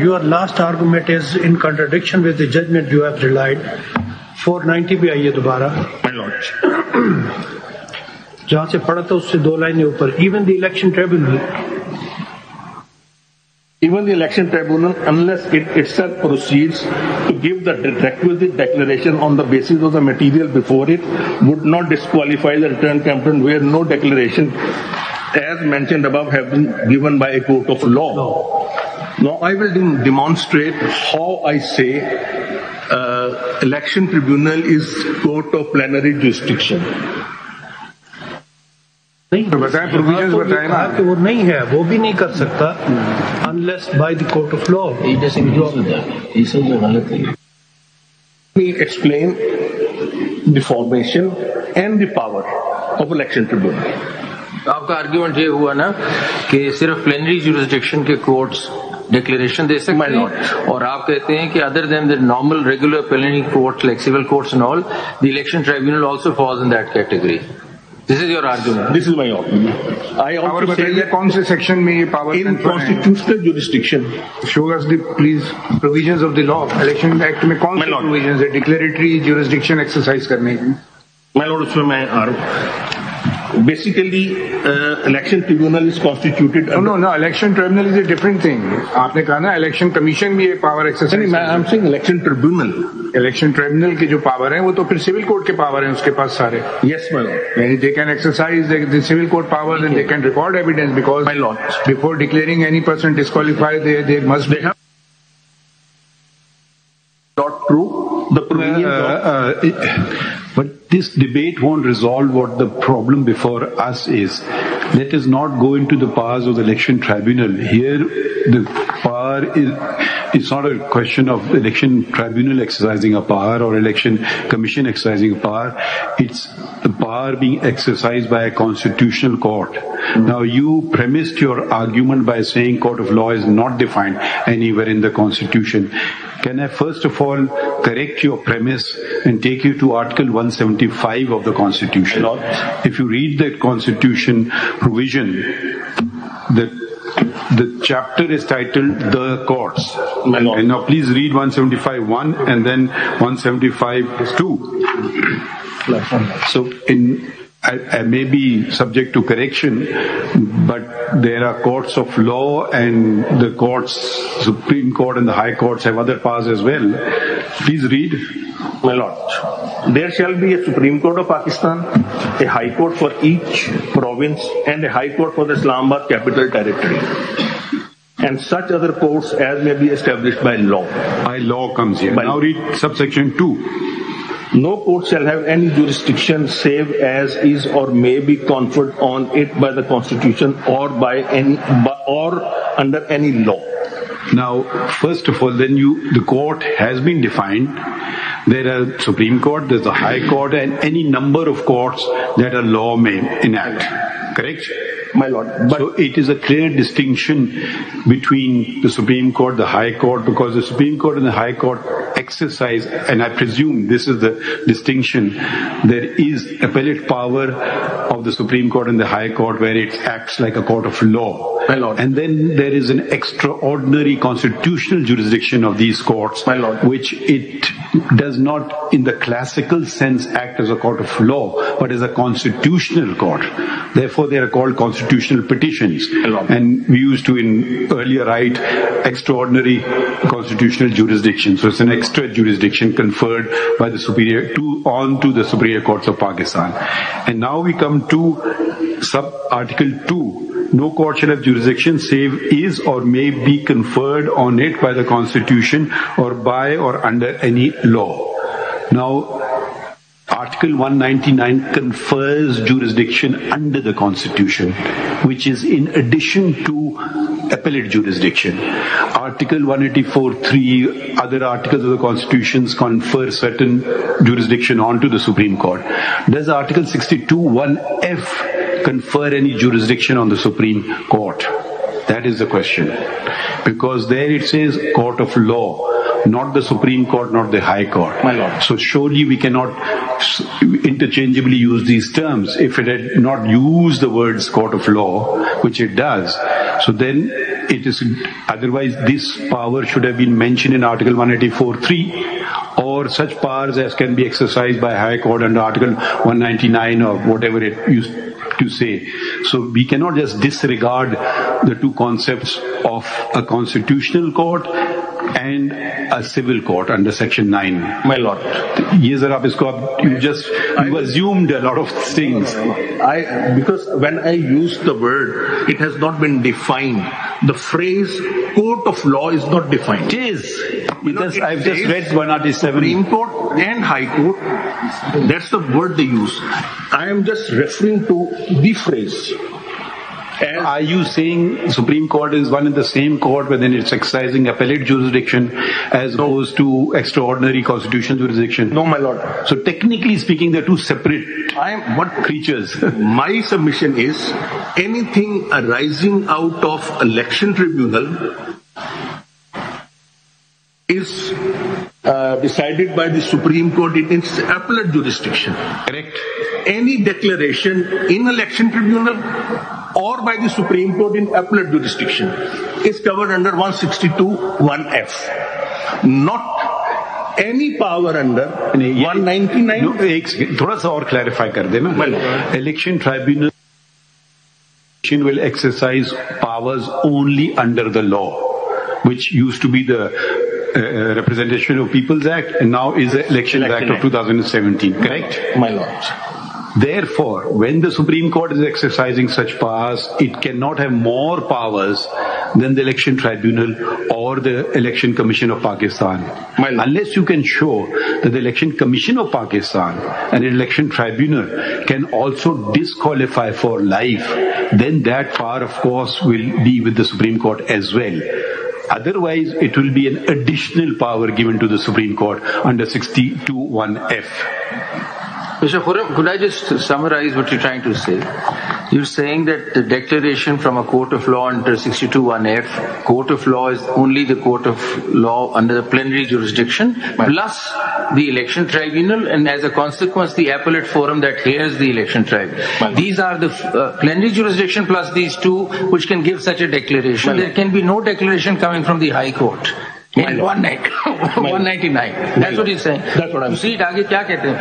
Your last argument is in contradiction with the judgment you have relied. 490 पे आइए दोबारा. My lord. जहाँ से पढ़ा था उससे 2 लाइनें ऊपर. Even the election tribunal, unless it itself proceeds to give the requisite declaration on the basis of the material before it, would not disqualify the return complaint where no declaration, as mentioned above, have been given by a court of law. Now I will demonstrate how I say election tribunal is court of plenary jurisdiction. तो बताएं, provisions बताएं ना कि वो नहीं है, वो भी नहीं कर सकता unless by the court of law. Let me explain the formation and the power of election tribunal. आपका आर्ग्यूमेंट ये हुआ ना कि सिर्फ प्लेनरी जुरिसडिक्शन के कोर्ट्स डिक्लेरेशन दे सकते हैं और आप कहते हैं कि other than the normal regular plenary courts like civil courts and all the election tribunal also falls in that category. This is your argument. This is my argument. I also say that कौन से section में ये power in constitutional jurisdiction. Show us the please provisions of the law. Election Act में कौन से provisions है declaratory jurisdiction exercise करने की? My lord, उसमें मैं आ रहा हूँ. Basically, election tribunal is constituted. No. Election tribunal is a different thing. आपने कहा ना election commission भी ये power exercise. नहीं, I'm saying election tribunal. Election tribunal की जो power है वो तो फिर civil court के power हैं उसके पास सारे. Yes, my lord. They can exercise the civil court powers and they can record evidence because my lord, before declaring any person disqualified, they must be. Not true. The provisions but this debate won't resolve what the problem before us is. Let us not go into the powers of the election tribunal. Here, the power it's not a question of election tribunal exercising a power or election commission exercising a power. It's the power being exercised by a constitutional court. Now, you premised your argument by saying court of law is not defined anywhere in the constitution. Can I first of all correct your premise and take you to Article 175 of the Constitution? If you read the Constitution provision, the chapter is titled The Courts. And now please read 175.1 and then 175.2. So I may be subject to correction, but there are courts of law and the courts, Supreme Court and the High Courts have other powers as well. Please read. My lord, there shall be a Supreme Court of Pakistan, a High Court for each province and a High Court for the Islamabad Capital Territory, and such other courts as may be established by law. By law comes here. Now read subsection 2. No court shall have any jurisdiction save as is or may be conferred on it by the Constitution or under any law. Now, first of all, then the court has been defined. There are Supreme Court, there's the High Court, and any number of courts that a law may enact. Correct? My lord. But so it is a clear distinction between the Supreme Court, the High Court, because the Supreme Court and the High Court exercise, and I presume this is the distinction, there is appellate power of the Supreme Court and the High Court where it acts like a court of law. My lord. And then there is an extraordinary constitutional jurisdiction of these courts, my lord, which it does not in the classical sense act as a court of law, but as a constitutional court. Therefore they are called constitutional petitions. And we used to in earlier write extraordinary constitutional jurisdiction. So it's an extra jurisdiction conferred by the onto the superior courts of Pakistan. And now we come to sub-article 2. No court shall have jurisdiction save is or may be conferred on it by the Constitution or by or under any law. Now, Article 199 confers jurisdiction under the Constitution, which is in addition to appellate jurisdiction. Article 184.3, other articles of the Constitutions confer certain jurisdiction onto the Supreme Court. Does Article 62.1f confer any jurisdiction on the Supreme Court? That is the question. Because there it says court of law, not the Supreme Court, not the High Court. My lord. So surely we cannot interchangeably use these terms. If it had not used the words court of law, which it does, so then it is, otherwise this power should have been mentioned in Article 184(3), or such powers as can be exercised by High Court under Article 199 or whatever it used to say. So we cannot just disregard the two concepts of a constitutional court and a civil court under Section 9. My lord. Yes, sir, you assumed a lot of things. Because when I use the word, it has not been defined. The phrase court of law is not defined. It is. I've just read 197. Supreme Court and High Court, that's the word they use. I am just referring to the phrase. Are you saying Supreme Court is one and the same court, but then it's exercising appellate jurisdiction as opposed to extraordinary constitutional jurisdiction? No, my lord. So technically speaking, they're two separate creatures. My submission is anything arising out of election tribunal is decided by the Supreme Court in its appellate jurisdiction. Correct. Any declaration in election tribunal or by the Supreme Court in appellate jurisdiction is covered under 162(1)(f). Not any power under 199. थोड़ा सा और clarify कर देना. Election tribunal will exercise powers only under the law, which used to be the Representation of People's Act and now is the Elections Act of 2017. Correct? My lord. Therefore, when the Supreme Court is exercising such powers, it cannot have more powers than the Election Tribunal or the Election Commission of Pakistan. Unless you can show that the Election Commission of Pakistan and the Election Tribunal can also disqualify for life, then that power, of course, will be with the Supreme Court as well. Otherwise, it will be an additional power given to the Supreme Court under 62(1)(f). Mr. Khurram, could I just summarize what you're trying to say? You're saying that the declaration from a court of law under 62(1)(f), court of law is only the court of law under the plenary jurisdiction, plus the election tribunal, and as a consequence, the appellate forum that hears the election tribunal. These are the plenary jurisdiction plus these two which can give such a declaration. There can be no declaration coming from the High Court. In 199. That's what he's saying. That's what I'm saying. See, आगे क्या कहते हैं?